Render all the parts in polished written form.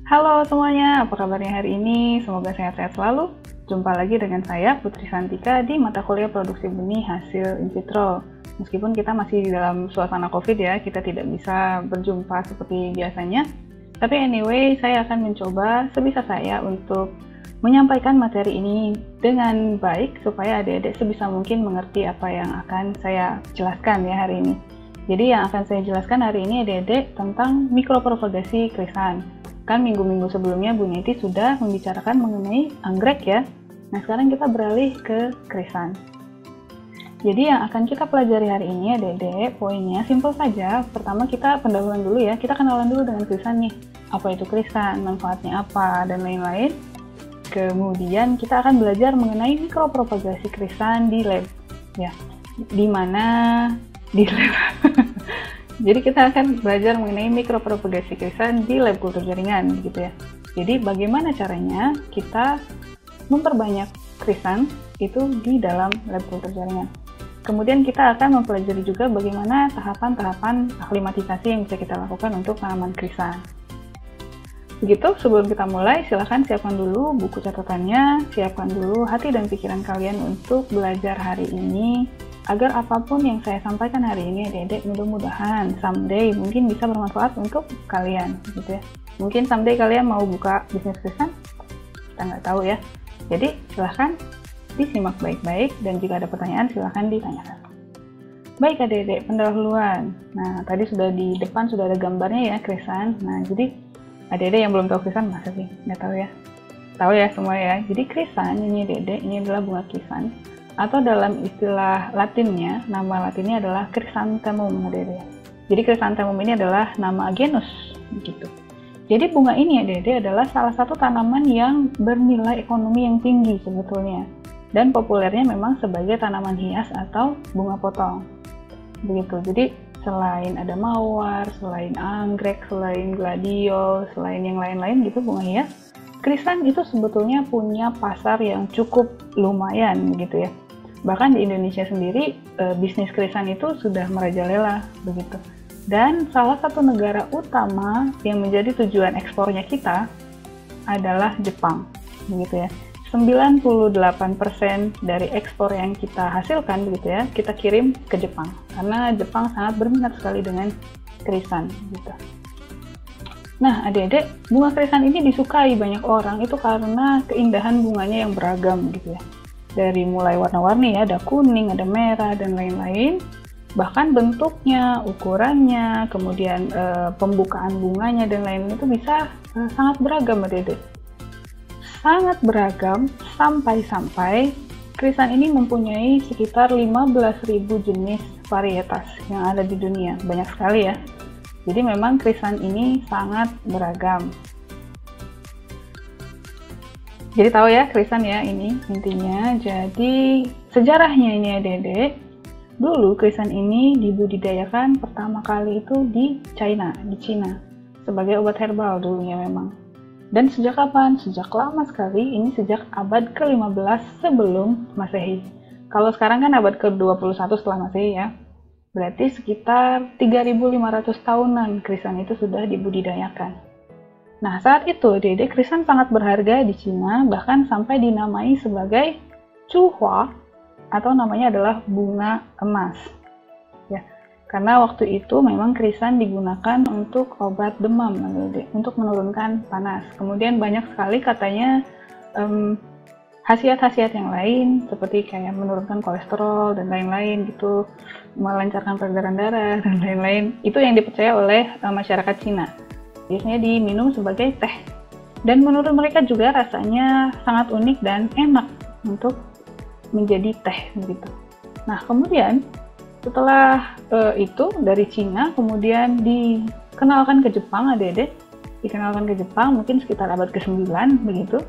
Halo semuanya, apa kabarnya hari ini? Semoga sehat-sehat selalu. Jumpa lagi dengan saya, Putri Santika, di mata kuliah produksi benih hasil in vitro. Meskipun kita masih di dalam suasana COVID ya, kita tidak bisa berjumpa seperti biasanya. Tapi anyway, saya akan mencoba sebisa saya untuk menyampaikan materi ini dengan baik, supaya adik-adik sebisa mungkin mengerti apa yang akan saya jelaskan ya hari ini. Jadi yang akan saya jelaskan hari ini adik-adik tentang mikropropagasi krisan. Kan minggu-minggu sebelumnya Bu Neti sudah membicarakan mengenai anggrek ya. Nah sekarang kita beralih ke krisan. Jadi yang akan kita pelajari hari ini adik-adik, poinnya simple saja. Pertama kita pendahuluan dulu ya, kita kenalan dulu dengan krisan nih. Apa itu krisan, manfaatnya apa, dan lain-lain. Kemudian kita akan belajar mengenai mikropropagasi krisan di lab. Ya, di mana di lab. Jadi kita akan belajar mengenai mikropropagasi krisan di lab kultur jaringan gitu ya. Jadi bagaimana caranya kita memperbanyak krisan itu di dalam lab kultur jaringan. Kemudian kita akan mempelajari juga bagaimana tahapan-tahapan aklimatisasi yang bisa kita lakukan untuk tanaman krisan. Begitu, sebelum kita mulai, silahkan siapkan dulu buku catatannya, siapkan dulu hati dan pikiran kalian untuk belajar hari ini, agar apapun yang saya sampaikan hari ini adik-adik mudah-mudahan someday mungkin bisa bermanfaat untuk kalian gitu ya. Mungkin someday kalian mau buka bisnis krisan, kita nggak tahu ya. Jadi silahkan disimak baik-baik dan jika ada pertanyaan silahkan ditanyakan. Baik adik-adik, pendahuluan. Nah tadi sudah di depan sudah ada gambarnya ya krisan. Nah jadi adik-adik yang belum tahu krisan masa sih nggak tahu ya? Tahu ya semua ya. Jadi krisan ini adik-adik, ini adalah bunga krisan. Atau dalam istilah latinnya, nama latinnya adalah chrysanthemum. Jadi chrysanthemum ini adalah nama genus gitu. Jadi bunga ini adalah salah satu tanaman yang bernilai ekonomi yang tinggi sebetulnya. Dan populernya memang sebagai tanaman hias atau bunga potong. Begitu. Jadi selain ada mawar, selain anggrek, selain gladiol, selain yang lain-lain gitu bunga hias, krisan itu sebetulnya punya pasar yang cukup lumayan gitu ya. Bahkan di Indonesia sendiri, bisnis krisan itu sudah merajalela begitu. Dan salah satu negara utama yang menjadi tujuan ekspornya kita adalah Jepang, begitu ya. 98% dari ekspor yang kita hasilkan begitu ya, kita kirim ke Jepang. Karena Jepang sangat berminat sekali dengan krisan gitu. Nah, adik-adik, bunga krisan ini disukai banyak orang itu karena keindahan bunganya yang beragam gitu ya. Dari mulai warna-warni ya, ada kuning, ada merah, dan lain-lain. Bahkan bentuknya, ukurannya, kemudian pembukaan bunganya, dan lain-lain itu bisa sangat beragam, adik-adik. Sangat beragam, sampai-sampai krisan ini mempunyai sekitar 15.000 jenis varietas yang ada di dunia. Banyak sekali ya. Jadi memang krisan ini sangat beragam. Jadi tahu ya krisan ya ini intinya. Jadi sejarahnya ini adik-adik, dulu krisan ini dibudidayakan pertama kali itu di Cina sebagai obat herbal dulunya memang. Dan sejak kapan? Sejak lama sekali, ini sejak abad ke-15 sebelum Masehi. Kalau sekarang kan abad ke-21 setelah Masehi ya. Berarti sekitar 3.500 tahunan krisan itu sudah dibudidayakan. Nah, saat itu adik-adik krisan sangat berharga di Cina, bahkan sampai dinamai sebagai Cuhua atau namanya adalah bunga emas. Ya, karena waktu itu memang krisan digunakan untuk obat demam, adik-adik, untuk menurunkan panas. Kemudian banyak sekali katanya khasiat-khasiat yang lain seperti kayak menurunkan kolesterol dan lain-lain gitu, melancarkan peredaran darah dan lain-lain. Itu yang dipercaya oleh masyarakat Cina. Biasanya diminum sebagai teh. Dan menurut mereka juga rasanya sangat unik dan enak untuk menjadi teh begitu. Nah, kemudian setelah itu dari Cina kemudian dikenalkan ke Jepang, adik-adik. Dikenalkan ke Jepang mungkin sekitar abad ke-9 begitu.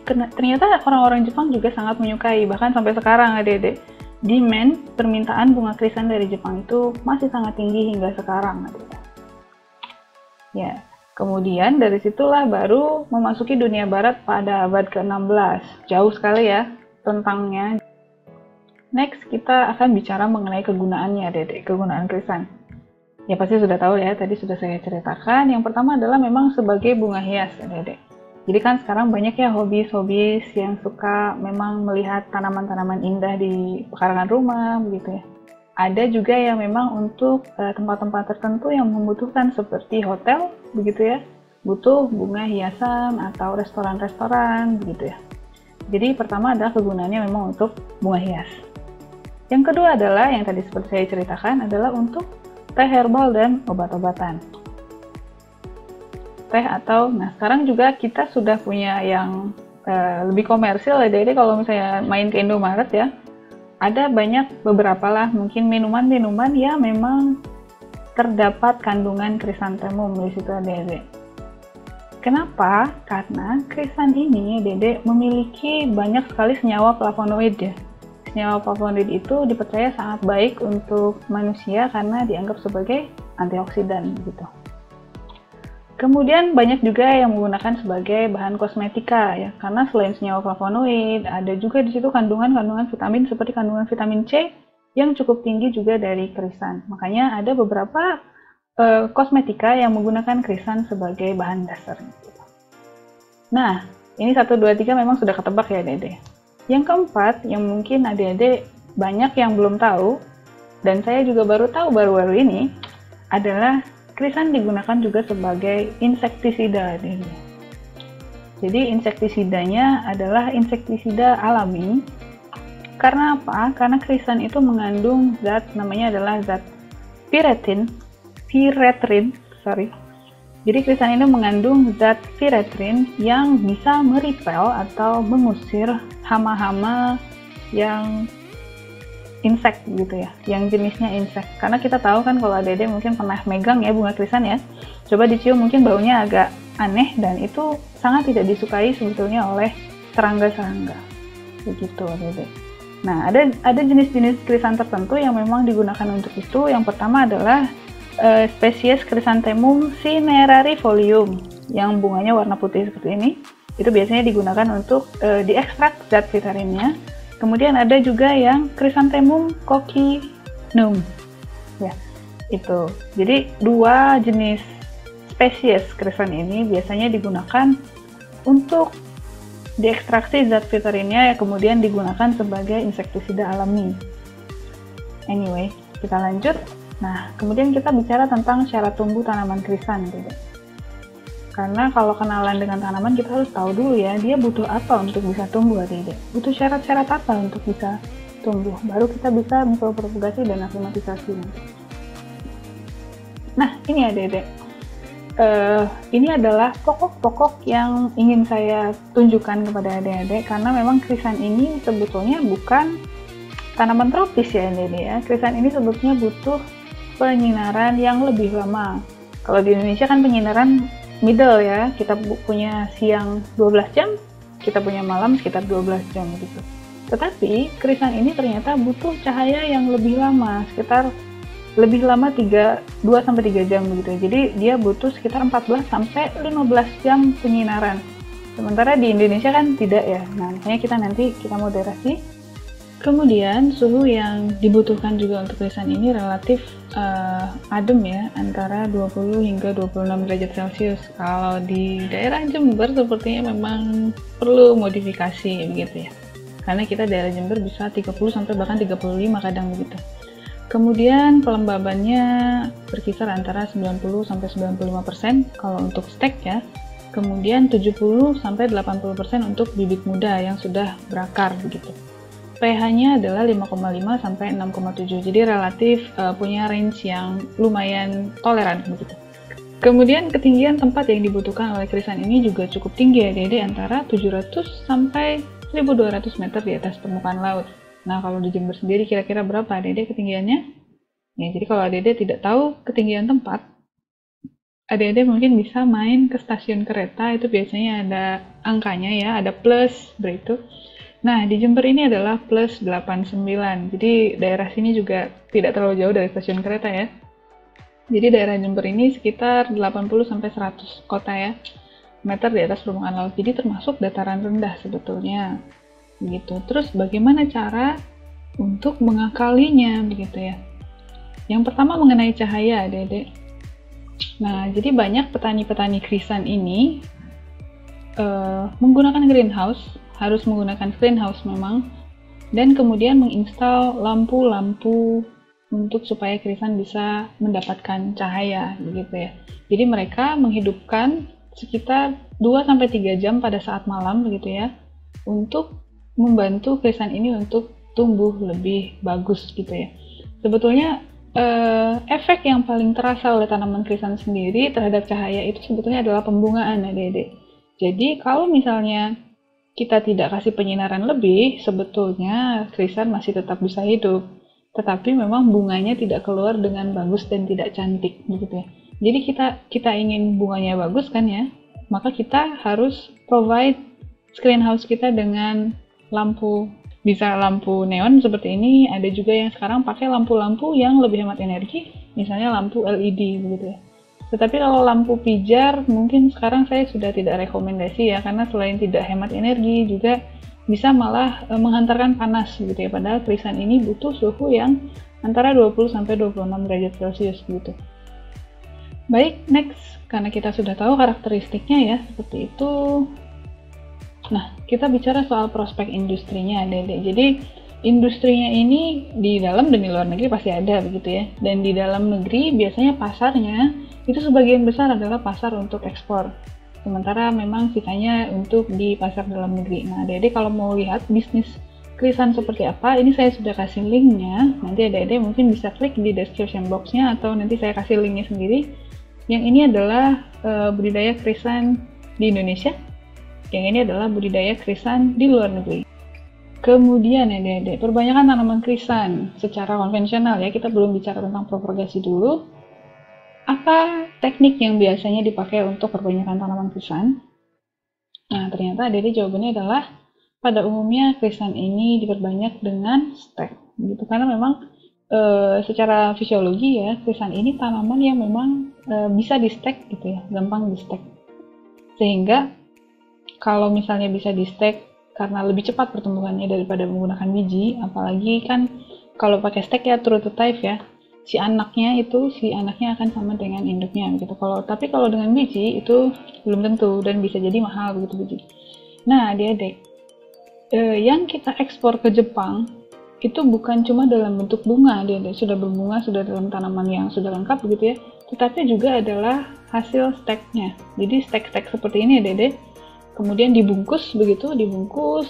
Ternyata orang-orang Jepang juga sangat menyukai, bahkan sampai sekarang adik-adik. Demand permintaan bunga krisan dari Jepang itu masih sangat tinggi hingga sekarang, adik-adik. Ya, kemudian dari situlah baru memasuki dunia barat pada abad ke-16. Jauh sekali ya tentangnya. Next, kita akan bicara mengenai kegunaannya, adik-adik, kegunaan krisan. Ya pasti sudah tahu ya, tadi sudah saya ceritakan. Yang pertama adalah memang sebagai bunga hias, Adik-adik. Jadi kan sekarang banyak ya hobis-hobis yang suka memang melihat tanaman-tanaman indah di pekarangan rumah, begitu ya. Ada juga yang memang untuk tempat-tempat tertentu yang membutuhkan seperti hotel, begitu ya, butuh bunga hiasan atau restoran-restoran, begitu ya. Jadi pertama adalah kegunaannya memang untuk bunga hias. Yang kedua adalah yang tadi seperti saya ceritakan adalah untuk teh herbal dan obat-obatan. Teh atau, nah sekarang juga kita sudah punya yang lebih komersil ya, jadi kalau misalnya main ke Indomaret ya, ada banyak beberapa lah mungkin minuman-minuman yang memang terdapat kandungan krisantemum di situ, Dede. Kenapa? Karena krisan ini, Dede, memiliki banyak sekali senyawa flavonoid ya. Senyawa flavonoid itu dipercaya sangat baik untuk manusia karena dianggap sebagai antioksidan gitu. Kemudian banyak juga yang menggunakan sebagai bahan kosmetika ya, karena selain senyawa flavonoid, ada juga di situ kandungan-kandungan vitamin seperti kandungan vitamin C yang cukup tinggi juga dari krisan. Makanya ada beberapa kosmetika yang menggunakan krisan sebagai bahan dasar. Gitu. Nah, ini 1, 2, 3 memang sudah ketebak ya, Dede. Yang keempat, yang mungkin adik-adik banyak yang belum tahu, dan saya juga baru tahu baru-baru ini, adalah krisan digunakan juga sebagai insektisida. Jadi insektisidanya adalah insektisida alami. Karena apa? Karena krisan itu mengandung zat, namanya adalah zat piretrin. Jadi krisan ini mengandung zat piretrin yang bisa meripel atau mengusir hama-hama yang insek gitu ya, yang jenisnya insek. Karena kita tahu kan kalau Dede mungkin pernah megang ya bunga krisan ya, coba dicium mungkin baunya agak aneh dan itu sangat tidak disukai sebetulnya oleh serangga-serangga. Begitu Dede. Nah, ada jenis-jenis krisan tertentu yang memang digunakan untuk itu. Yang pertama adalah spesies Chrysanthemum cinerarifolium yang bunganya warna putih seperti ini. Itu biasanya digunakan untuk diekstrak zat vitaminnya. Kemudian ada juga yang Chrysanthemum coccinum. Ya, itu. Jadi dua jenis spesies krisan ini biasanya digunakan untuk diekstraksi zat vitaminnya, yang kemudian digunakan sebagai insektisida alami. Anyway, kita lanjut. Nah, kemudian kita bicara tentang syarat tumbuh tanaman krisan, gitu. Karena kalau kenalan dengan tanaman kita harus tahu dulu ya, dia butuh apa untuk bisa tumbuh, Adik-adik. Butuh syarat-syarat apa untuk bisa tumbuh. Baru kita bisa mempropagasi dan aklimatisasi. Nah, ini Adik-adik. Ini adalah pokok-pokok yang ingin saya tunjukkan kepada adik-adik, karena memang krisan ini sebetulnya bukan tanaman tropis ya, Adik-adik ya. Krisan ini sebetulnya butuh penyinaran yang lebih lama. Kalau di Indonesia kan penyinaran middle ya, kita punya siang 12 jam, kita punya malam sekitar 12 jam gitu. Tetapi krisan ini ternyata butuh cahaya yang lebih lama, sekitar lebih lama 2-3 jam begitu. Jadi dia butuh sekitar 14-15 jam penyinaran. Sementara di Indonesia kan tidak ya. Nah, makanya kita moderasi. Kemudian suhu yang dibutuhkan juga untuk krisan ini relatif adem ya, antara 20 hingga 26 derajat Celcius. Kalau di daerah Jember sepertinya memang perlu modifikasi begitu ya. Karena kita daerah Jember bisa 30 sampai bahkan 35 kadang begitu. Kemudian pelembabannya berkisar antara 90 sampai 95% kalau untuk stek ya. Kemudian 70 sampai 80% untuk bibit muda yang sudah berakar begitu. pH-nya adalah 5,5 sampai 6,7. Jadi relatif punya range yang lumayan toleran begitu. Kemudian ketinggian tempat yang dibutuhkan oleh krisan ini juga cukup tinggi ya, jadi antara 700 sampai 1200 meter di atas permukaan laut. Nah, kalau di Jember sendiri kira-kira berapa Dede ketinggiannya? Ya, jadi kalau Dede tidak tahu ketinggian tempat, Dede mungkin bisa main ke stasiun kereta, itu biasanya ada angkanya ya, ada plus beritu. Nah, di Jember ini adalah plus 89, jadi daerah sini juga tidak terlalu jauh dari stasiun kereta ya. Jadi daerah Jember ini sekitar 80-100 kota ya, meter di atas permukaan laut, jadi termasuk dataran rendah sebetulnya. Begitu. Terus bagaimana cara untuk mengakalinya begitu ya? Yang pertama mengenai cahaya, Dede. Nah, jadi banyak petani-petani krisan ini menggunakan greenhouse, harus menggunakan greenhouse memang, dan kemudian menginstal lampu-lampu untuk supaya krisan bisa mendapatkan cahaya, begitu ya. Jadi mereka menghidupkan sekitar 2-3 jam pada saat malam, begitu ya, untuk membantu krisan ini untuk tumbuh lebih bagus, gitu ya. Sebetulnya efek yang paling terasa oleh tanaman krisan sendiri terhadap cahaya itu sebetulnya adalah pembungaan, ya Dede. Jadi kalau misalnya kita tidak kasih penyinaran lebih, sebetulnya krisan masih tetap bisa hidup. Tetapi memang bunganya tidak keluar dengan bagus dan tidak cantik, begitu ya. Jadi kita ingin bunganya bagus kan ya, maka kita harus provide greenhouse kita dengan lampu. Bisa lampu neon seperti ini, ada juga yang sekarang pakai lampu-lampu yang lebih hemat energi, misalnya lampu LED begitu ya. Tetapi kalau lampu pijar, mungkin sekarang saya sudah tidak rekomendasi ya, karena selain tidak hemat energi, juga bisa malah menghantarkan panas gitu ya, padahal krisan ini butuh suhu yang antara 20-26 derajat Celcius gitu. Baik, next, karena kita sudah tahu karakteristiknya ya, seperti itu. Nah, kita bicara soal prospek industrinya, Dede. Jadi, industrinya ini di dalam dan di luar negeri pasti ada, begitu ya. Dan di dalam negeri biasanya pasarnya itu sebagian besar adalah pasar untuk ekspor. Sementara memang sisanya untuk di pasar dalam negeri. Nah, Dede kalau mau lihat bisnis krisan seperti apa, ini saya sudah kasih linknya. Nanti Dede mungkin bisa klik di description box-nya atau nanti saya kasih linknya sendiri. Yang ini adalah budidaya krisan di Indonesia. Yang ini adalah budidaya krisan di luar negeri. Kemudian ya Dede, perbanyakan tanaman krisan secara konvensional ya, kita belum bicara tentang propagasi dulu. Apa teknik yang biasanya dipakai untuk perbanyakan tanaman krisan? Nah, ternyata Dede jawabannya adalah pada umumnya krisan ini diperbanyak dengan stek. Gitu, karena memang secara fisiologi ya, krisan ini tanaman yang memang bisa di stek gitu ya, gampang di stek. Sehingga kalau misalnya bisa di stek karena lebih cepat pertumbuhannya daripada menggunakan biji, apalagi kan kalau pakai stek ya true to type ya, si anaknya akan sama dengan induknya gitu. Tapi kalau dengan biji itu belum tentu dan bisa jadi mahal begitu biji. Nah, Adik-adik, yang kita ekspor ke Jepang itu bukan cuma dalam bentuk bunga, Adik-adik, sudah berbunga, sudah dalam tanaman yang sudah lengkap begitu ya, tetapi juga adalah hasil steknya. Jadi stek-stek seperti ini Adik-adik kemudian dibungkus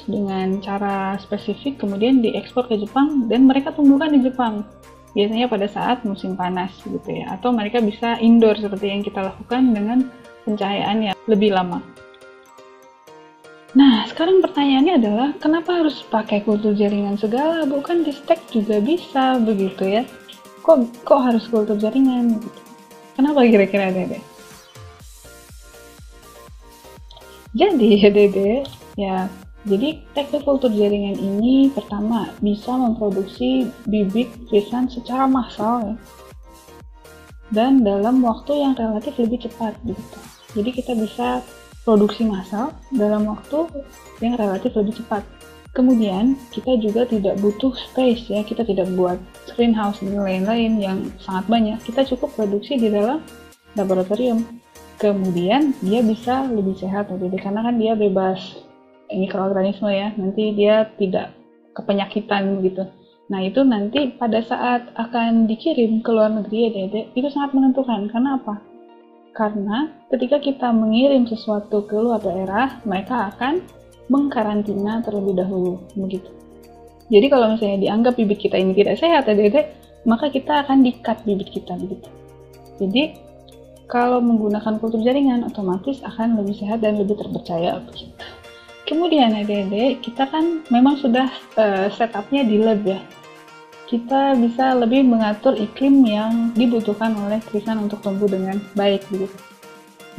dengan cara spesifik, kemudian diekspor ke Jepang dan mereka tumbuhkan di Jepang. Biasanya pada saat musim panas gitu ya, atau mereka bisa indoor seperti yang kita lakukan dengan pencahayaan yang lebih lama. Nah, sekarang pertanyaannya adalah kenapa harus pakai kultur jaringan segala? Bukan di stek juga bisa begitu ya? Kok harus kultur jaringan gitu? Kenapa kira-kira Dede? Jadi ya Dede, jadi teknik kultur jaringan ini pertama bisa memproduksi bibit krisan secara massal ya, dan dalam waktu yang relatif lebih cepat gitu. Jadi kita bisa produksi massal dalam waktu yang relatif lebih cepat. Kemudian kita juga tidak butuh space ya, kita tidak buat greenhouse dan lain-lain yang sangat banyak. Kita cukup produksi di dalam laboratorium. Kemudian dia bisa lebih sehat karena kan dia bebas mikroorganisme ya, nanti dia tidak kepenyakitan gitu. Nah itu nanti pada saat akan dikirim ke luar negeri ya Dede, itu sangat menentukan. Karena apa? Karena ketika kita mengirim sesuatu ke luar daerah, mereka akan mengkarantina terlebih dahulu begitu. Jadi kalau misalnya dianggap bibit kita ini tidak sehat ya Dede, maka kita akan di-cut bibit kita begitu. Jadi kalau menggunakan kultur jaringan otomatis akan lebih sehat dan lebih terpercaya begitu. Kemudian Adik-adik, kita kan memang sudah setupnya di lab ya. Kita bisa lebih mengatur iklim yang dibutuhkan oleh krisan untuk tumbuh dengan baik begitu.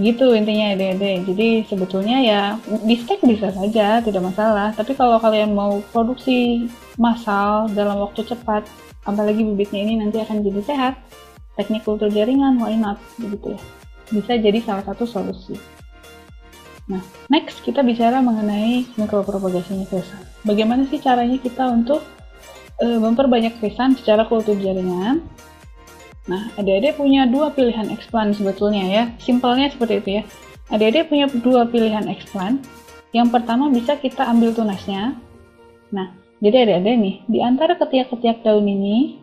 Gitu intinya Adik-adik. Jadi sebetulnya ya di stek bisa saja, tidak masalah. Tapi kalau kalian mau produksi massal dalam waktu cepat, apalagi bibitnya ini nanti akan jadi sehat, teknik kultur jaringan, why not, begitu ya. Bisa jadi salah satu solusi. Nah, next kita bicara mengenai mikropropagasinya krisan. Bagaimana sih caranya kita untuk memperbanyak krisan secara kultur jaringan? Nah, adik-adik punya dua pilihan explant sebetulnya ya. Simpelnya seperti itu ya. Adik-adik punya dua pilihan explant. Yang pertama bisa kita ambil tunasnya. Nah, jadi adik-adik nih, di antara ketiak-ketiak daun ini,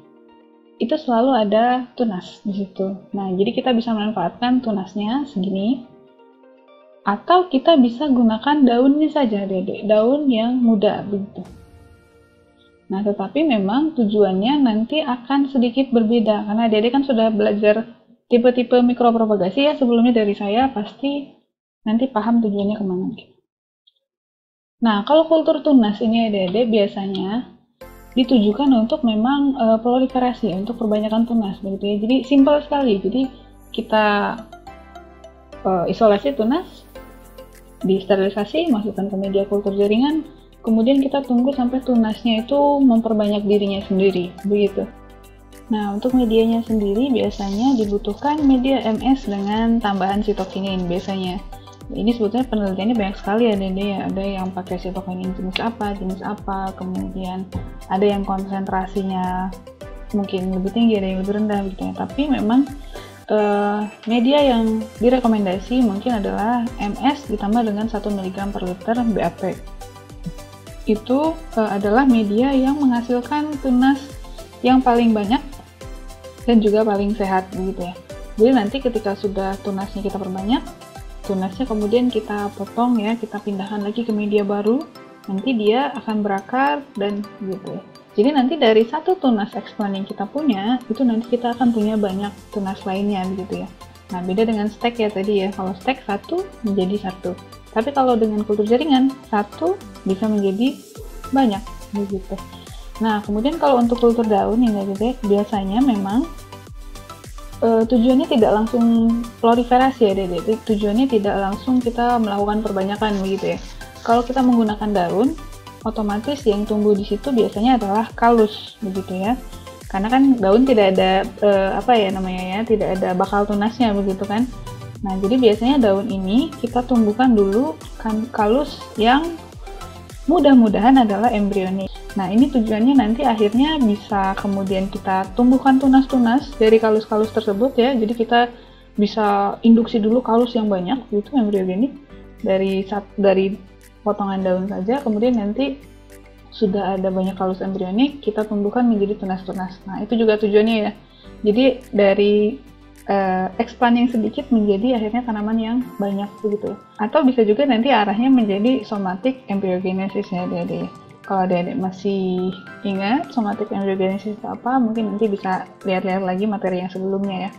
itu selalu ada tunas di situ. Nah, jadi kita bisa memanfaatkan tunasnya segini. Atau kita bisa gunakan daunnya saja, adik-adik. Daun yang muda, begitu. Nah, tetapi memang tujuannya nanti akan sedikit berbeda, karena adik-adik kan sudah belajar tipe-tipe mikropropagasi ya sebelumnya dari saya, pasti nanti paham tujuannya kemana. Nah, kalau kultur tunas ini adik-adik biasanya ditujukan untuk memang proliferasi, untuk perbanyakan tunas, begitu ya. Jadi simpel sekali, jadi kita isolasi tunas, disterilisasi, masukkan ke media kultur jaringan, kemudian kita tunggu sampai tunasnya itu memperbanyak dirinya sendiri, begitu. Nah, untuk medianya sendiri biasanya dibutuhkan media MS dengan tambahan sitokinin biasanya. Ini sebetulnya penelitiannya banyak sekali ya, ada yang pakai sitokinin jenis apa, kemudian ada yang konsentrasinya mungkin lebih tinggi, ada yang lebih rendah gitu ya. Tapi memang media yang direkomendasi mungkin adalah MS ditambah dengan 1 mg per liter BAP. Itu adalah media yang menghasilkan tunas yang paling banyak dan juga paling sehat begitu ya. Jadi nanti ketika sudah tunasnya kita perbanyak, tunasnya kemudian kita potong ya, kita pindahkan lagi ke media baru, nanti dia akan berakar dan gitu ya. Jadi nanti dari satu tunas explant yang kita punya, itu nanti kita akan punya banyak tunas lainnya begitu ya. Nah, beda dengan stek ya tadi ya. Kalau stek satu menjadi satu. Tapi kalau dengan kultur jaringan, satu bisa menjadi banyak begitu. Nah, kemudian kalau untuk kultur daun ini biasanya memang tujuannya tidak langsung proliferasi ya, Dede. Tujuannya tidak langsung kita melakukan perbanyakan begitu ya. Kalau kita menggunakan daun, otomatis yang tumbuh di situ biasanya adalah kalus begitu ya. Karena kan daun tidak ada tidak ada bakal tunasnya begitu kan. Nah, jadi biasanya daun ini kita tumbuhkan dulu kalus yang mudah-mudahan adalah embrionik. Nah, ini tujuannya nanti akhirnya bisa kemudian kita tumbuhkan tunas-tunas dari kalus-kalus tersebut ya. Jadi kita bisa induksi dulu kalus yang banyak, itu embriogenik dari potongan daun saja. Kemudian nanti sudah ada banyak kalus embrionik, kita tumbuhkan menjadi tunas-tunas. Nah, itu juga tujuannya ya. Jadi dari expand yang sedikit menjadi akhirnya tanaman yang banyak begitu. Atau bisa juga nanti arahnya menjadi somatic embryogenesis ya adik-adik. Kalau adik-adik masih ingat somatic embryogenesis itu apa, mungkin nanti bisa lihat-lihat lagi materi yang sebelumnya ya.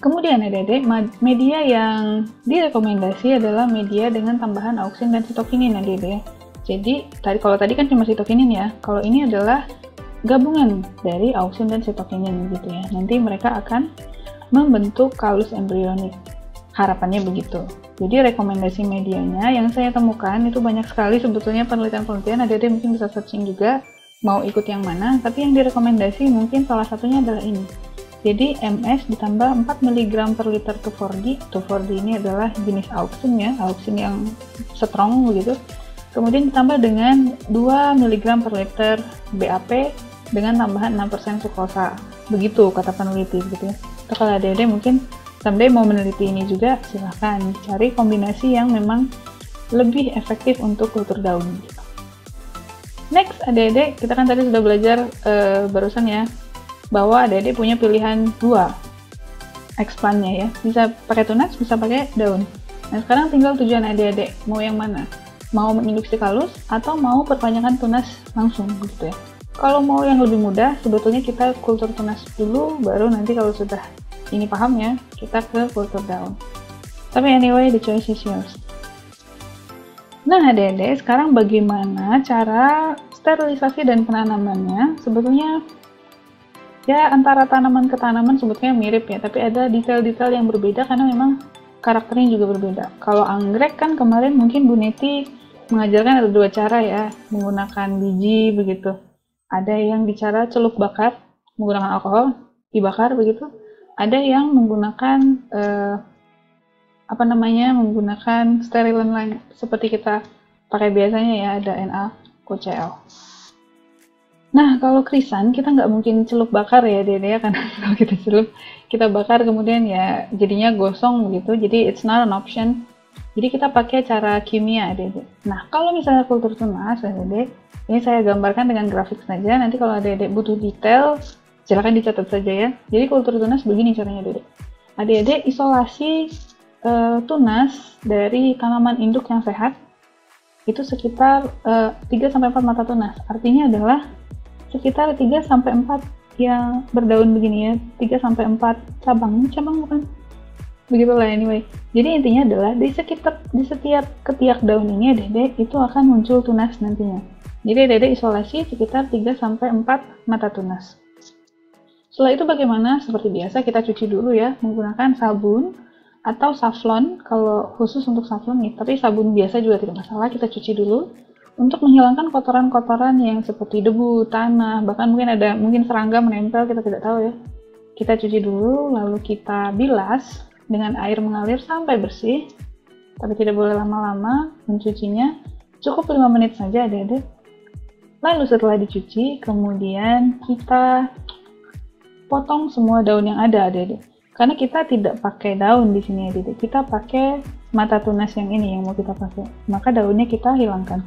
Kemudian adik-adik, media yang direkomendasi adalah media dengan tambahan auksin dan sitokinin adik-adik ya. Jadi kalau tadi kan cuma sitokinin ya, kalau ini adalah gabungan dari auksin dan sitokinin gitu ya. Nanti mereka akan membentuk kalus embrionik. Harapannya begitu. Jadi rekomendasi medianya yang saya temukan itu banyak sekali sebetulnya penelitian-penelitian, adik-adik mungkin bisa searching juga mau ikut yang mana, tapi yang direkomendasi mungkin salah satunya adalah ini. Jadi MS ditambah 4 mg per liter 2,4-D. 2,4-D ini adalah jenis auksin ya, auksin yang strong begitu. Kemudian ditambah dengan 2 mg per liter BAP dengan tambahan 6% sukrosa. Begitu kata peneliti gitu ya. Kalau adik-adik mungkin someday mau meneliti ini juga, silahkan cari kombinasi yang memang lebih efektif untuk kultur daun. Next, adik-adik, kita kan tadi sudah belajar barusan ya, bahwa adik-adik punya pilihan dua expandnya ya, bisa pakai tunas, bisa pakai daun. Nah, sekarang tinggal tujuan adik-adik, mau yang mana? Mau menginduksi kalus atau mau perpanjangan tunas langsung gitu ya. Kalau mau yang lebih mudah, sebetulnya kita kultur tunas dulu, baru nanti kalau sudah ini paham ya, kita ke kultur daun. Tapi anyway, the choice is yours. Nah, adik-adik, sekarang bagaimana cara sterilisasi dan penanamannya? Sebetulnya ya antara tanaman ke tanaman sebetulnya mirip ya, tapi ada detail-detail yang berbeda karena memang karakternya juga berbeda. Kalau anggrek kan kemarin mungkin Bu Neti mengajarkan ada dua cara ya, menggunakan biji begitu. Ada yang bicara celup bakar, menggunakan alkohol, dibakar begitu. Ada yang menggunakan menggunakan sterilan lain seperti kita pakai biasanya ya, ada NaCl. Nah, kalau krisan kita nggak mungkin celup bakar ya, Dede, ya, karena kalau kita celup, kita bakar kemudian ya jadinya gosong begitu, jadi it's not an option. Jadi kita pakai cara kimia, Dede. Nah, kalau misalnya kultur tunas, Dede, ini saya gambarkan dengan grafik saja, nanti kalau Dede butuh detail, silakan dicatat saja ya. Jadi kultur tunas begini caranya, Dede. Adik-adik isolasi tunas dari tanaman induk yang sehat, itu sekitar 3-4 mata tunas. Artinya adalah sekitar 3-4 yang berdaun begini ya, 3-4 cabang bukan? Begitulah anyway. Jadi intinya adalah di setiap ketiak daun ini Dede itu akan muncul tunas nantinya. Jadi Dede isolasi sekitar 3-4 mata tunas. Setelah itu bagaimana? Seperti biasa kita cuci dulu ya menggunakan sabun atau safflon, kalau khusus untuk safflon nih, tapi sabun biasa juga tidak masalah, kita cuci dulu untuk menghilangkan kotoran-kotoran yang seperti debu, tanah, bahkan mungkin serangga menempel, kita tidak tahu ya. Kita cuci dulu, lalu kita bilas dengan air mengalir sampai bersih, tapi tidak boleh lama-lama mencucinya, cukup 5 menit saja adik-adik. Lalu setelah dicuci, kemudian kita potong semua daun yang ada adik-adik. Karena kita tidak pakai daun di sini adik-adik, kita pakai mata tunas yang ini yang mau kita pakai, maka daunnya kita hilangkan.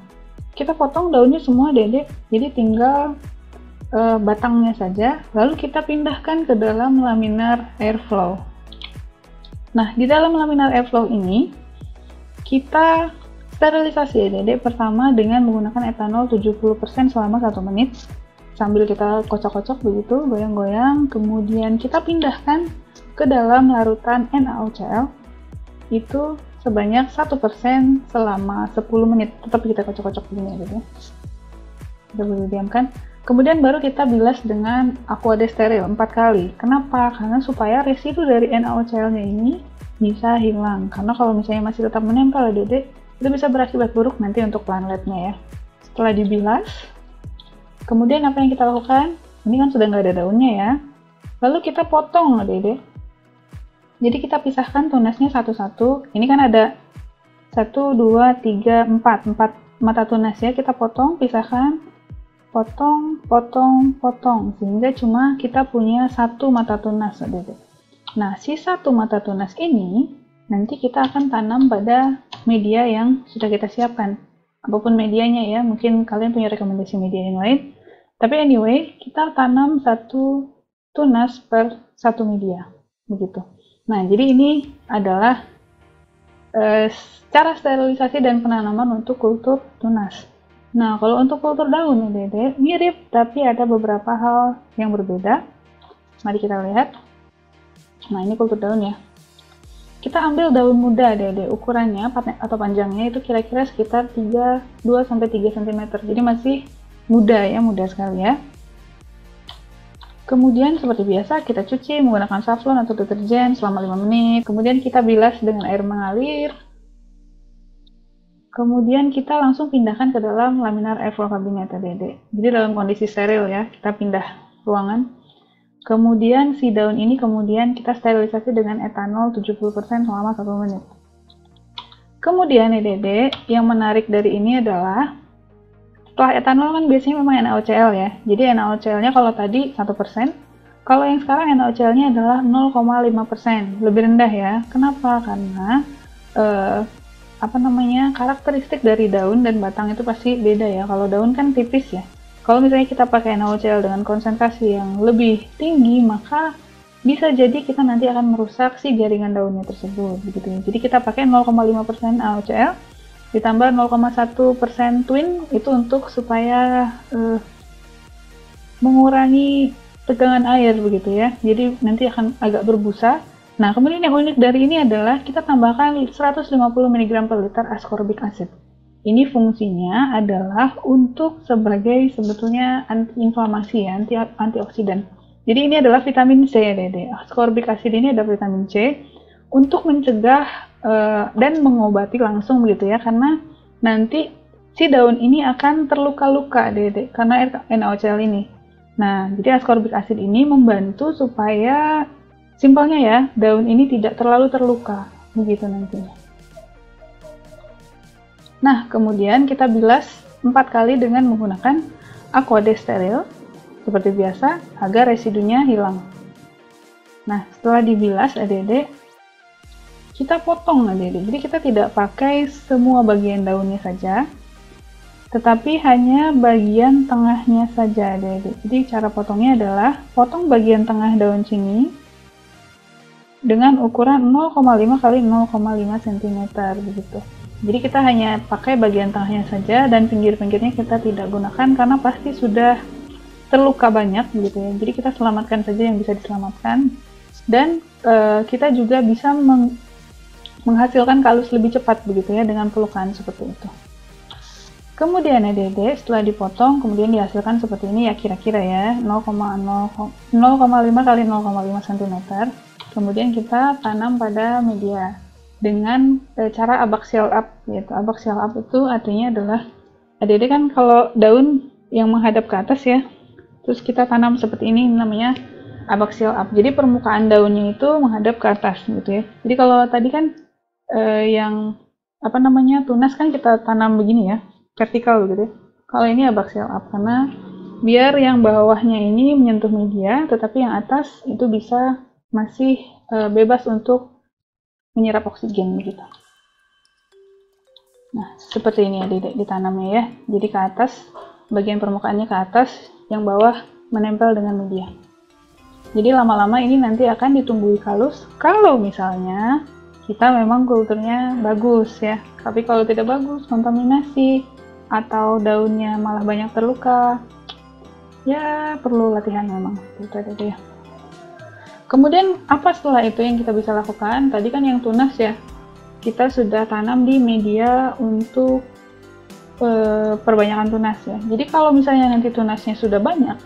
Kita potong daunnya semua adik-adik, jadi tinggal batangnya saja, lalu kita pindahkan ke dalam laminar airflow. Nah, di dalam laminar airflow ini, kita sterilisasi adik-adik pertama dengan menggunakan etanol 70% selama 1 menit, sambil kita kocok-kocok begitu, goyang-goyang, kemudian kita pindahkan ke dalam larutan NaOCl, itu sebanyak 1% selama 10 menit, tetap kita kocok-kocok begini aja ya. Kita boleh diamkan. Kemudian baru kita bilas dengan aqua steril 4 kali. Kenapa? Karena supaya residu dari NaOCl-nya ini bisa hilang. Karena kalau misalnya masih tetap menempel adik-adik, itu bisa berakibat buruk nanti untuk plantletnya ya. Setelah dibilas, kemudian apa yang kita lakukan? Ini kan sudah nggak ada daunnya ya. Lalu kita potong adik-adik. Jadi kita pisahkan tunasnya satu-satu. Ini kan ada 1, 2, 3, 4 mata tunas ya. Kita potong, pisahkan, potong, sehingga cuma kita punya 1 mata tunas. Nah, si 1 mata tunas ini nanti kita akan tanam pada media yang sudah kita siapkan. Apapun medianya ya, mungkin kalian punya rekomendasi media yang lain. Tapi anyway, kita tanam 1 tunas per 1 media, begitu. Nah, jadi ini adalah cara sterilisasi dan penanaman untuk kultur tunas. Nah, kalau untuk kultur daun, adik-adik, mirip, tapi ada beberapa hal yang berbeda. Mari kita lihat. Nah, ini kultur daun ya. Kita ambil daun muda, adik-adik. Ukurannya atau panjangnya itu kira-kira sekitar 2-3 cm. Jadi masih muda ya, muda sekali ya. Kemudian seperti biasa kita cuci menggunakan safflon atau deterjen selama 5 menit. Kemudian kita bilas dengan air mengalir. Kemudian kita langsung pindahkan ke dalam laminar airflow cabinet adik-adik. Jadi dalam kondisi steril ya, kita pindah ruangan. Kemudian si daun ini kemudian kita sterilisasi dengan etanol 70% selama 1 menit. Kemudian adik-adik, yang menarik dari ini adalah setelah etanol kan biasanya memang NaOCl ya. Jadi NaOCl-nya kalau tadi 1%, kalau yang sekarang NaOCl-nya adalah 0,5%, lebih rendah ya. Kenapa? Karena karakteristik dari daun dan batang itu pasti beda ya. Kalau daun kan tipis ya. Kalau misalnya kita pakai NaOCl dengan konsentrasi yang lebih tinggi, maka bisa jadi kita nanti akan merusak si jaringan daunnya tersebut. Begitu. Jadi kita pakai 0,5% NaOCl ditambah 0,1% twin itu untuk supaya mengurangi tegangan air begitu ya. Jadi nanti akan agak berbusa. Nah, kemudian yang unik dari ini adalah kita tambahkan 150 mg per liter ascorbic acid. Ini fungsinya adalah untuk sebagai sebetulnya anti-inflamasi ya, antioksidan. Jadi ini adalah vitamin C ya, Dede. Ascorbic acid ini ada vitamin C untuk mencegah dan mengobati langsung begitu ya, karena nanti si daun ini akan terluka-luka Dede karena NaOCl ini. Nah, jadi ascorbic acid ini membantu supaya simpelnya ya, daun ini tidak terlalu terluka begitu nantinya. Nah, kemudian kita bilas 4 kali dengan menggunakan aquade steril seperti biasa agar residunya hilang. Nah, setelah dibilas adik-adik, kita potong adik-adik. Jadi kita tidak pakai semua bagian daunnya saja, tetapi hanya bagian tengahnya saja adik-adik. Jadi cara potongnya adalah potong bagian tengah daun sini dengan ukuran 0,5 x 0,5 cm begitu. Jadi kita hanya pakai bagian tengahnya saja dan pinggir-pinggirnya kita tidak gunakan karena pasti sudah terluka banyak gitu ya. Jadi kita selamatkan saja yang bisa diselamatkan, dan kita juga bisa menghasilkan kalus lebih cepat begitu ya dengan pelukan seperti itu. Kemudian adik-adik setelah dipotong kemudian dihasilkan seperti ini ya, kira-kira ya 0,5 x 0,5 cm. Kemudian kita tanam pada media dengan cara abaxial up, yaitu abaxial up itu artinya adalah adik-adik kan kalau daun yang menghadap ke atas ya, terus kita tanam seperti ini namanya abaxial up. Jadi permukaan daunnya itu menghadap ke atas gitu ya. Jadi kalau tadi kan yang tunas kan kita tanam begini ya, vertikal gitu ya. Kalau ini abaxial up karena biar yang bawahnya ini menyentuh media, tetapi yang atas itu bisa masih bebas untuk menyerap oksigen begitu. Nah, seperti ini adik-adik ditanamnya ya. Jadi ke atas, bagian permukaannya ke atas, yang bawah menempel dengan media. Jadi lama-lama ini nanti akan ditumbuhi kalus kalau misalnya kita memang kulturnya bagus ya. Tapi kalau tidak bagus, kontaminasi atau daunnya malah banyak terluka, ya perlu latihan memang. Itu tadi ya. Kemudian apa setelah itu yang kita bisa lakukan? Tadi kan yang tunas ya, kita sudah tanam di media untuk perbanyakan tunas ya. Jadi kalau misalnya nanti tunasnya sudah banyak,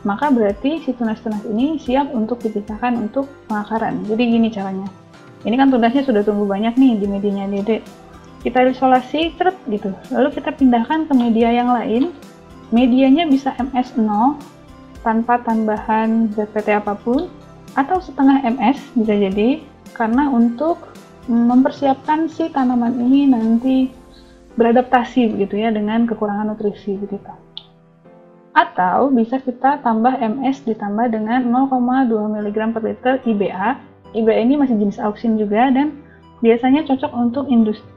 maka berarti si tunas-tunas ini siap untuk dipisahkan untuk pengakaran. Jadi gini caranya. Ini kan tunasnya sudah tumbuh banyak nih di medianya Dede. Kita isolasi, gitu. Lalu kita pindahkan ke media yang lain. Medianya bisa MS0 tanpa tambahan ZPT apapun, atau setengah MS bisa jadi, karena untuk mempersiapkan si tanaman ini nanti beradaptasi begitu ya dengan kekurangan nutrisi begitu. Atau bisa kita tambah MS ditambah dengan 0,2 mg per liter IBA. IBA ini masih jenis auksin juga dan biasanya cocok untuk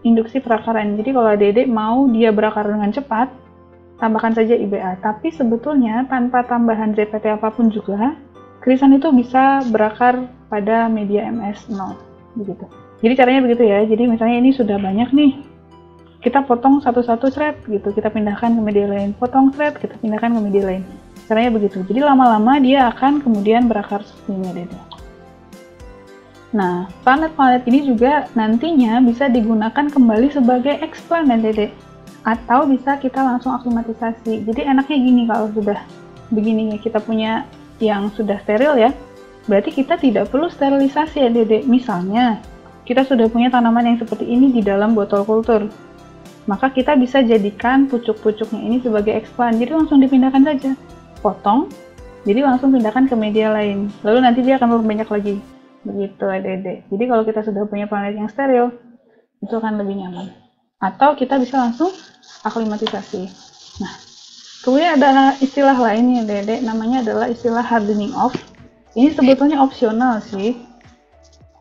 induksi perakaran. Jadi kalau adik-adik mau dia berakar dengan cepat, tambahkan saja IBA. Tapi sebetulnya tanpa tambahan ZPT apapun juga, krisan itu bisa berakar pada media MS0 begitu. Jadi caranya begitu ya. Jadi misalnya ini sudah banyak nih, kita potong satu-satu thread gitu, kita pindahkan ke media lain, potong thread, kita pindahkan ke media lain. Caranya begitu. Jadi lama-lama dia akan kemudian berakar seperti ini, Dede. Nah, planet-planet ini juga nantinya bisa digunakan kembali sebagai explant, Dede. Atau bisa kita langsung aklimatisasi. Jadi enaknya gini kalau sudah begini ya, kita punya yang sudah steril ya, berarti kita tidak perlu sterilisasi ya, Dede. Misalnya, kita sudah punya tanaman yang seperti ini di dalam botol kultur. Maka kita bisa jadikan pucuk-pucuknya ini sebagai explant. Jadi langsung dipindahkan saja. Potong, jadi langsung pindahkan ke media lain. Lalu nanti dia akan berbanyak lagi. Begitu adik-adik. Jadi kalau kita sudah punya planet yang steril, itu akan lebih nyaman. Atau kita bisa langsung aklimatisasi. Nah, kemudian ada istilah lainnya adik-adik, namanya adalah istilah hardening off. Ini sebetulnya opsional sih.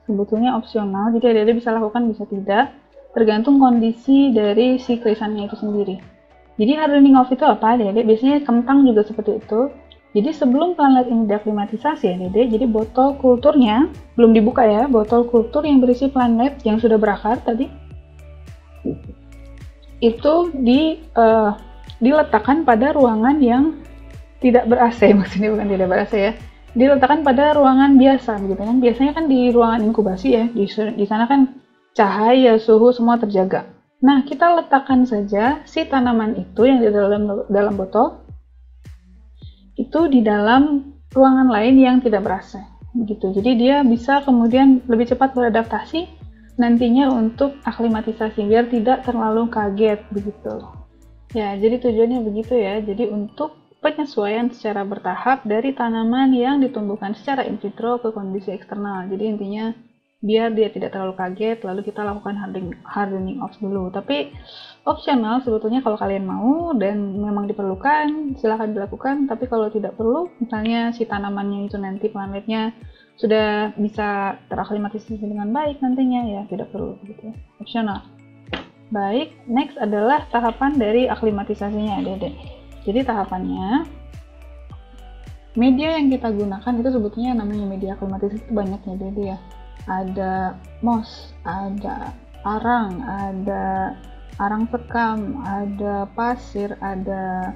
Sebetulnya opsional, jadi adik-adik bisa lakukan, bisa tidak. Tergantung kondisi dari si krisannya itu sendiri. Jadi hardening off itu apa, Dede? Biasanya kentang juga seperti itu. Jadi sebelum planet ini diaklimatisasi ya, Dede, jadi botol kulturnya belum dibuka ya, botol kultur yang berisi planet yang sudah berakar tadi itu diletakkan pada ruangan yang tidak ber-AC, maksudnya bukan tidak ber-AC ya. Diletakkan pada ruangan biasa begitu kan. Biasanya kan di ruangan inkubasi ya, di sana kan cahaya, suhu semua terjaga. Nah, kita letakkan saja si tanaman itu yang di dalam botol itu di dalam ruangan lain yang tidak ber-AC begitu. Jadi dia bisa kemudian lebih cepat beradaptasi nantinya untuk aklimatisasi biar tidak terlalu kaget begitu. Ya, jadi tujuannya begitu ya. Jadi untuk penyesuaian secara bertahap dari tanaman yang ditumbuhkan secara in vitro ke kondisi eksternal. Jadi intinya biar dia tidak terlalu kaget, lalu kita lakukan hardening off dulu. Tapi opsional sebetulnya kalau kalian mau dan memang diperlukan, silahkan dilakukan. Tapi kalau tidak perlu, misalnya si tanamannya itu nanti planetnya sudah bisa teraklimatisasi dengan baik nantinya, ya tidak perlu gitu. Opsional. Baik, next adalah tahapan dari aklimatisasinya, Dede. Jadi tahapannya, media yang kita gunakan itu sebetulnya namanya media aklimatisasi itu banyak ya, Dede ya. Ada moss, ada ada arang sekam, ada pasir, ada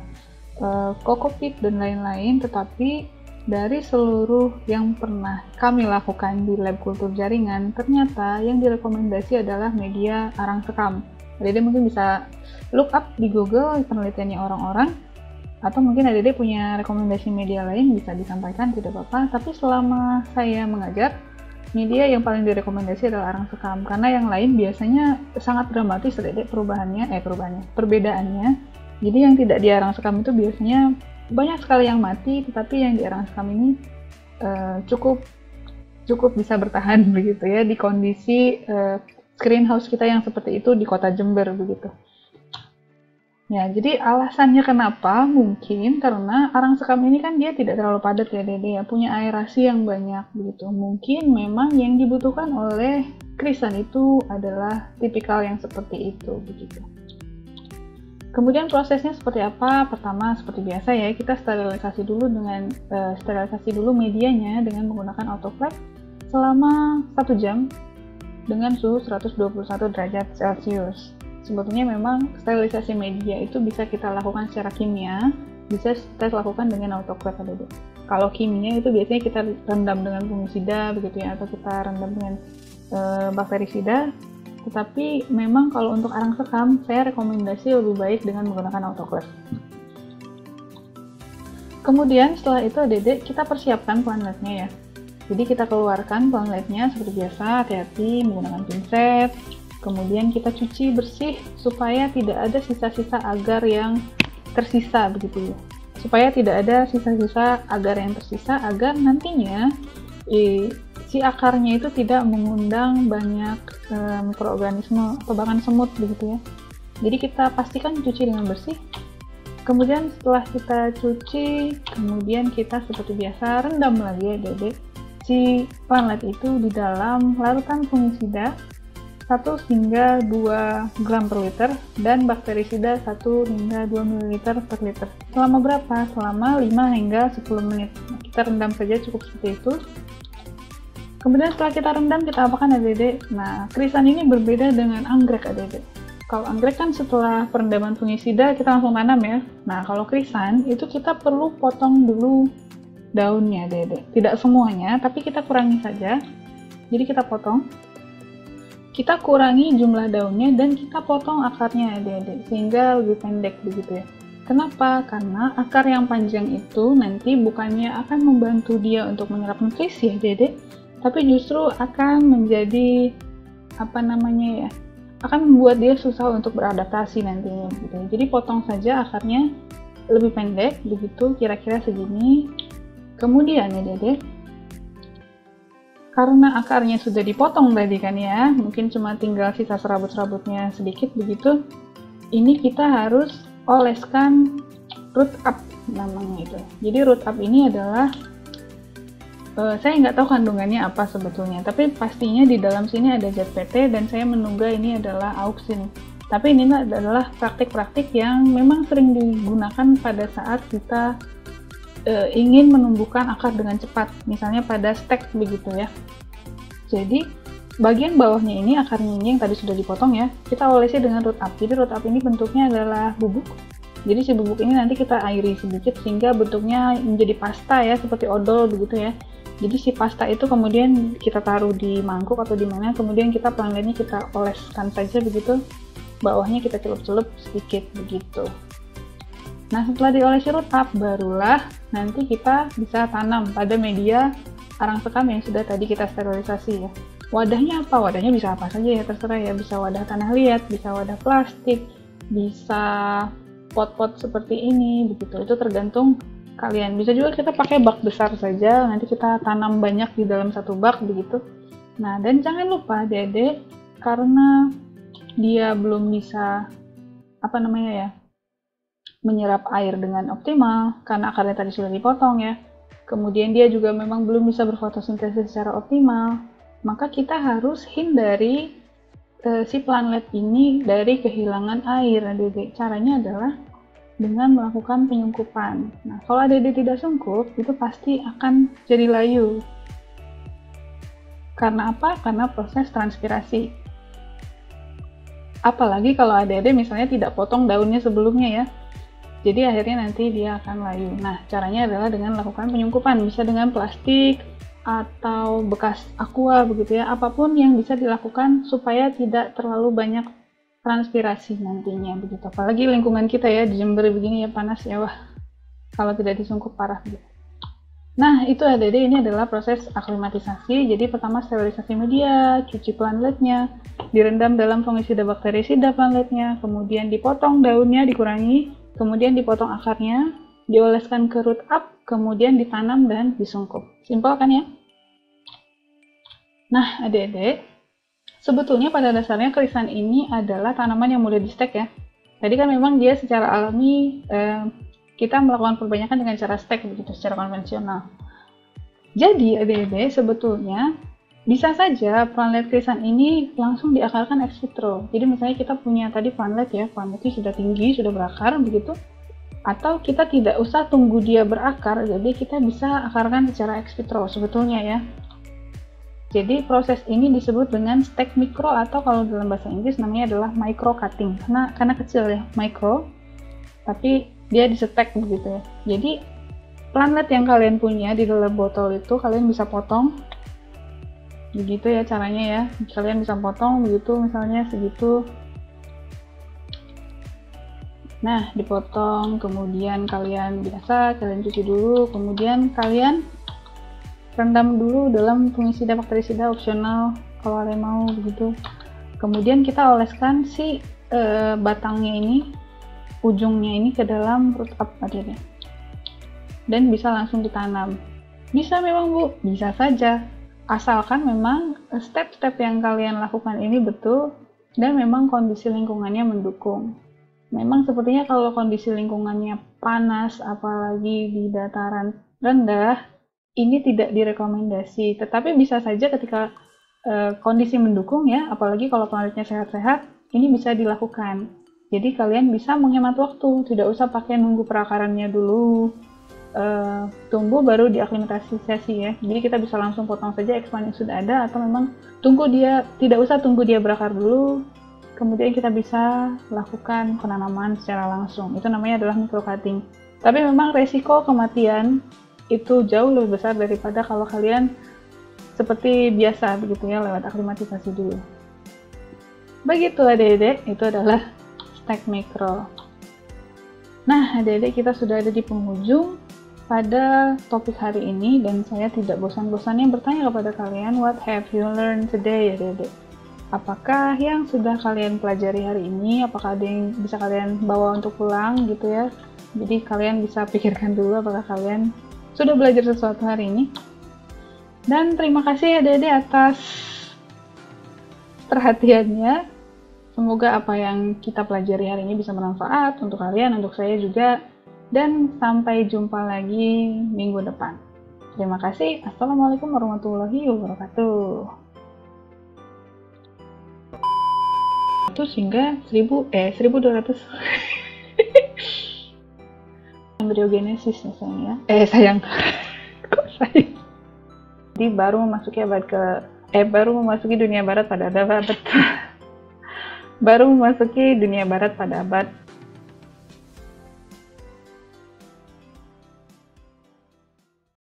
kokopit dan lain-lain. Tetapi dari seluruh yang pernah kami lakukan di lab kultur jaringan, ternyata yang direkomendasi adalah media arang sekam. Jadi mungkin bisa look up di Google penelitiannya orang-orang, atau mungkin Dede punya rekomendasi media lain bisa disampaikan, tidak apa-apa. Tapi selama saya mengajar, media yang paling direkomendasi adalah arang sekam, karena yang lain biasanya sangat dramatis Dede perbedaannya. Jadi yang tidak di arang sekam itu biasanya banyak sekali yang mati, tetapi yang di arang sekam ini cukup bisa bertahan begitu ya di kondisi greenhouse kita yang seperti itu di kota Jember begitu. Ya, jadi alasannya kenapa mungkin karena arang sekam ini kan dia tidak terlalu padat ya Dede ya, punya aerasi yang banyak begitu. Mungkin memang yang dibutuhkan oleh krisan itu adalah tipikal yang seperti itu begitu. Kemudian prosesnya seperti apa? Pertama seperti biasa ya, kita sterilisasi dulu medianya dengan menggunakan autoclave selama 1 jam dengan suhu 121 derajat Celcius. Sebetulnya memang sterilisasi media itu bisa kita lakukan secara kimia, bisa kita lakukan dengan autoclave dulu. Kalau kimia itu biasanya kita rendam dengan fungisida begitu ya, atau kita rendam dengan bakterisida. Tetapi memang kalau untuk arang sekam, saya rekomendasi lebih baik dengan menggunakan autoclave. Kemudian setelah itu Dede, kita persiapkan planletnya ya. Jadi kita keluarkan planletnya seperti biasa, hati-hati menggunakan pinset. Kemudian kita cuci bersih supaya tidak ada sisa-sisa agar yang tersisa begitu ya. Supaya tidak ada sisa-sisa agar yang tersisa, agar nantinya si akarnya itu tidak mengundang banyak mikroorganisme atau bahkan semut begitu ya. Jadi kita pastikan cuci dengan bersih. Kemudian setelah kita cuci, kemudian kita seperti biasa rendam lagi ya Dede si planlet itu di dalam larutan fungisida 1 hingga 2 gram per liter dan bakterisida 1 hingga 2 ml per liter. Selama berapa? Selama 5 hingga 10 menit. Kita rendam saja cukup seperti itu. Kemudian setelah kita rendam, kita apakan Dede? Nah, krisan ini berbeda dengan anggrek Dede. Kalau anggrek kan setelah perendaman fungisida kita langsung tanam ya. Nah, kalau krisan itu kita perlu potong dulu daunnya Dede. Tidak semuanya, tapi kita kurangi saja. Jadi kita potong. Kita kurangi jumlah daunnya dan kita potong akarnya Dede, sehingga lebih pendek begitu ya. Kenapa? Karena akar yang panjang itu nanti bukannya akan membantu dia untuk menyerap nutrisi ya Dede, tapi justru akan menjadi akan membuat dia susah untuk beradaptasi nantinya gitu. Jadi potong saja akarnya lebih pendek begitu, kira-kira segini. Kemudian ya Dede, karena akarnya sudah dipotong tadi kan ya, mungkin cuma tinggal sisa serabut-serabutnya sedikit begitu, ini kita harus oleskan root up namanya itu. Jadi root up ini adalah saya nggak tahu kandungannya apa sebetulnya, tapi pastinya di dalam sini ada zat PT dan saya menduga ini adalah auxin. Tapi ini adalah praktik-praktik yang memang sering digunakan pada saat kita ingin menumbuhkan akar dengan cepat, misalnya pada stek begitu ya. Jadi bagian bawahnya ini, akarnya ini yang tadi sudah dipotong ya, kita olesi dengan root up. Jadi root up ini bentuknya adalah bubuk. Jadi si bubuk ini nanti kita airi sedikit sehingga bentuknya menjadi pasta ya, seperti odol begitu ya. Jadi si pasta itu kemudian kita taruh di mangkuk atau di mana, kemudian kita planletnya kita oleskan saja begitu, bawahnya kita celup-celup sedikit begitu. Nah setelah diolesi root up, barulah nanti kita bisa tanam pada media arang sekam yang sudah tadi kita sterilisasi ya. Wadahnya apa? Wadahnya bisa apa saja ya, terserah ya. Bisa wadah tanah liat, bisa wadah plastik, bisa pot-pot seperti ini begitu. Itu tergantung kalian. Bisa juga kita pakai bak besar saja, nanti kita tanam banyak di dalam satu bak begitu. Nah, dan jangan lupa Dede, karena dia belum bisa menyerap air dengan optimal karena akarnya tadi sudah dipotong ya. Kemudian dia juga memang belum bisa berfotosintesis secara optimal, maka kita harus hindari si plantlet ini dari kehilangan air. Dede, caranya adalah dengan melakukan penyungkupan. Nah, kalau Dede tidak sungkup, itu pasti akan jadi layu. Karena apa? Karena proses transpirasi. Apalagi kalau Dede misalnya tidak potong daunnya sebelumnya ya. Jadi akhirnya nanti dia akan layu. Nah, caranya adalah dengan melakukan penyungkupan. Bisa dengan plastik atau bekas aqua begitu ya. Apapun yang bisa dilakukan supaya tidak terlalu banyak transpirasi nantinya begitu. Apalagi lingkungan kita ya di Jember begini ya, panas ya, wah. Kalau tidak disungkup parah gitu. Nah, itu Dede, ini adalah proses aklimatisasi. Jadi pertama sterilisasi media, cuci plantletnya, direndam dalam fungisida bakterisida plantletnya, kemudian dipotong daunnya, dikurangi, kemudian dipotong akarnya, dioleskan ke root up, kemudian ditanam dan disungkup. Simpel kan ya? Nah, adik-adik, sebetulnya pada dasarnya krisan ini adalah tanaman yang mudah di-stek ya. Tadi kan memang dia secara alami kita melakukan perbanyakan dengan cara stek begitu, secara konvensional. Jadi adik-adik sebetulnya bisa saja plantlet krisan ini langsung diakarkan ex vitro. Jadi misalnya kita punya tadi plantlet ya, plantletnya sudah tinggi, sudah berakar begitu. Atau kita tidak usah tunggu dia berakar, jadi kita bisa akarkan secara ex vitro sebetulnya ya. Jadi proses ini disebut dengan stek mikro, atau kalau dalam bahasa Inggris namanya adalah micro cutting. Karena kecil ya, micro, tapi dia disetek begitu ya. Jadi plantlet yang kalian punya di dalam botol itu kalian bisa potong begitu ya caranya ya. Kalian bisa potong begitu, misalnya segitu. Nah, dipotong, kemudian kalian cuci dulu, kemudian kalian rendam dulu dalam fungisida bakterisida opsional kalau kalian mau begitu. Kemudian kita oleskan si batangnya ini, ujungnya ini ke dalam root up aja, dan bisa langsung ditanam. Bisa memang Bu, bisa saja, asalkan memang step-step yang kalian lakukan ini betul dan memang kondisi lingkungannya mendukung. Memang sepertinya kalau kondisi lingkungannya panas, apalagi di dataran rendah, ini tidak direkomendasi. Tetapi bisa saja ketika kondisi mendukung ya, apalagi kalau plantletnya sehat-sehat, ini bisa dilakukan. Jadi kalian bisa menghemat waktu, tidak usah pakai nunggu perakarannya dulu, tumbuh baru diaklimatisasi ya. Jadi kita bisa langsung potong saja ekspan yang sudah ada, atau memang tidak usah tunggu dia berakar dulu, kemudian kita bisa lakukan penanaman secara langsung. Itu namanya adalah microcutting. Tapi memang resiko kematian itu jauh lebih besar daripada kalau kalian seperti biasa begitu ya, lewat aklimatisasi dulu. Begitu adik-adik, itu adalah stek mikro. Nah adik-adik, kita sudah ada di penghujung pada topik hari ini, dan saya tidak bosan-bosannya bertanya kepada kalian, what have you learned today adik-adik? Apakah yang sudah kalian pelajari hari ini, apakah ada yang bisa kalian bawa untuk pulang gitu ya? Jadi kalian bisa pikirkan dulu apakah kalian sudah belajar sesuatu hari ini. Dan terima kasih adik-adik atas perhatiannya. Semoga apa yang kita pelajari hari ini bisa bermanfaat untuk kalian, untuk saya juga. Dan sampai jumpa lagi minggu depan. Terima kasih. Assalamualaikum warahmatullahi wabarakatuh. Hingga 1200 embryogenesis misalnya ya. Sayang. Jadi baru memasuki dunia barat pada abad